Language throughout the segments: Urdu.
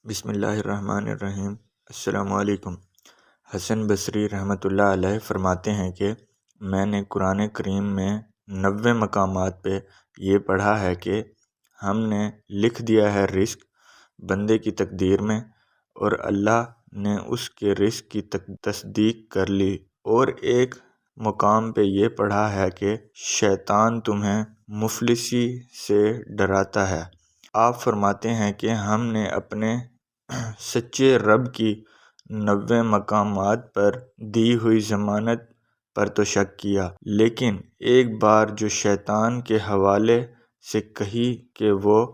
بسم اللہ الرحمن الرحیم۔ السلام علیکم۔ حسن بصری رحمۃ اللہ علیہ فرماتے ہیں کہ میں نے قرآن کریم میں 90 مقامات پہ یہ پڑھا ہے کہ ہم نے لکھ دیا ہے رزق بندے کی تقدیر میں، اور اللہ نے اس کے رزق کی تصدیق کر لی۔ اور ایک مقام پہ یہ پڑھا ہے کہ شیطان تمہیں مفلسی سے ڈراتا ہے۔ آپ فرماتے ہیں کہ ہم نے اپنے سچے رب کی 90 مقامات پر دی ہوئی ضمانت پر تو شک کیا، لیکن ایک بار جو شیطان کے حوالے سے کہی کہ وہ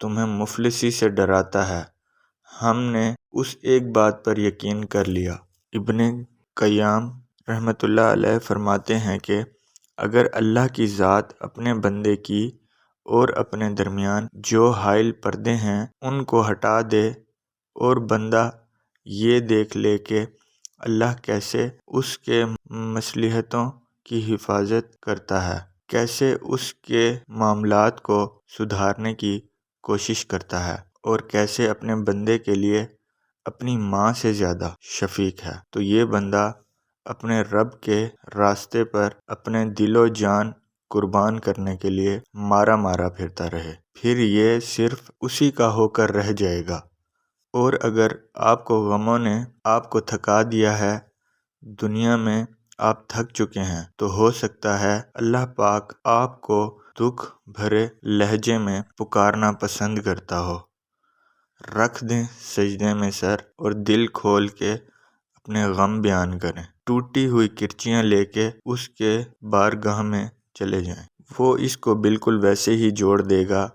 تمہیں مفلسی سے ڈراتا ہے، ہم نے اس ایک بات پر یقین کر لیا۔ ابن قیم رحمۃ اللہ علیہ فرماتے ہیں کہ اگر اللہ کی ذات اپنے بندے کی اور اپنے درمیان جو حائل پردے ہیں ان کو ہٹا دے، اور بندہ یہ دیکھ لے کہ اللہ کیسے اس کے مصلحتوں کی حفاظت کرتا ہے، کیسے اس کے معاملات کو سدھارنے کی کوشش کرتا ہے، اور کیسے اپنے بندے کے لیے اپنی ماں سے زیادہ شفیق ہے، تو یہ بندہ اپنے رب کے راستے پر اپنے دل و جان قربان کرنے کے لیے مارا مارا پھرتا رہے، پھر یہ صرف اسی کا ہو کر رہ جائے گا۔ اور اگر آپ کو غموں نے آپ کو تھکا دیا ہے، دنیا میں آپ تھک چکے ہیں، تو ہو سکتا ہے اللہ پاک آپ کو دکھ بھرے لہجے میں پکارنا پسند کرتا ہو۔ رکھ دیں سجدے میں سر اور دل کھول کے اپنے غم بیان کریں، ٹوٹی ہوئی کرچیاں لے کے اس کے بارگاہ میں چلے جائیں، وہ اس کو بالکل ویسے ہی جوڑ دے گا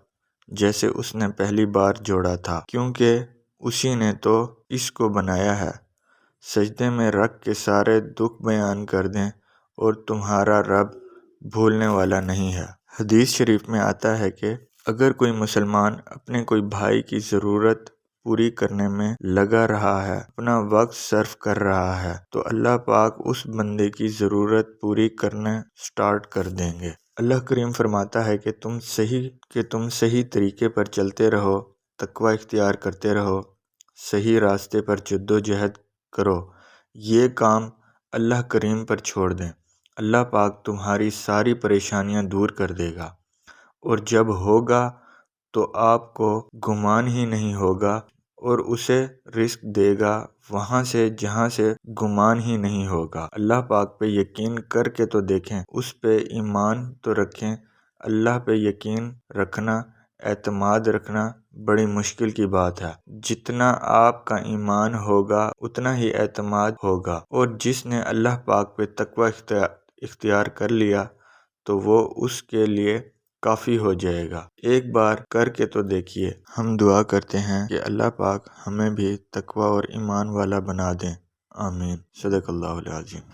جیسے اس نے پہلی بار جوڑا تھا، کیونکہ اسی نے تو اس کو بنایا ہے۔ سجدے میں رکھ کے سارے دکھ بیان کر دیں، اور تمہارا رب بھولنے والا نہیں ہے۔ حدیث شریف میں آتا ہے کہ اگر کوئی مسلمان اپنے کوئی بھائی کی ضرورت پوری کرنے میں لگا رہا ہے، اپنا وقت صرف کر رہا ہے، تو اللہ پاک اس بندے کی ضرورت پوری کرنا سٹارٹ کر دیں گے۔ اللہ کریم فرماتا ہے کہ تم صحیح طریقے پر چلتے رہو، تقوی اختیار کرتے رہو، صحیح راستے پر جد و جہد کرو، یہ کام اللہ کریم پر چھوڑ دیں، اللہ پاک تمہاری ساری پریشانیاں دور کر دے گا، اور جب ہوگا تو آپ کو گمان ہی نہیں ہوگا، اور اسے رزق دے گا وہاں سے جہاں سے گمان ہی نہیں ہوگا۔ اللہ پاک پہ یقین کر کے تو دیکھیں، اس پہ ایمان تو رکھیں۔ اللہ پہ یقین رکھنا، اعتماد رکھنا بڑی مشکل کی بات ہے۔ جتنا آپ کا ایمان ہوگا اتنا ہی اعتماد ہوگا، اور جس نے اللہ پاک پہ تقوی اختیار کر لیا تو وہ اس کے لیے کافی ہو جائے گا۔ ایک بار کر کے تو دیکھیے۔ ہم دعا کرتے ہیں کہ اللہ پاک ہمیں بھی تقوی اور ایمان والا بنا دیں۔ آمین۔ صدق اللہ العظیم۔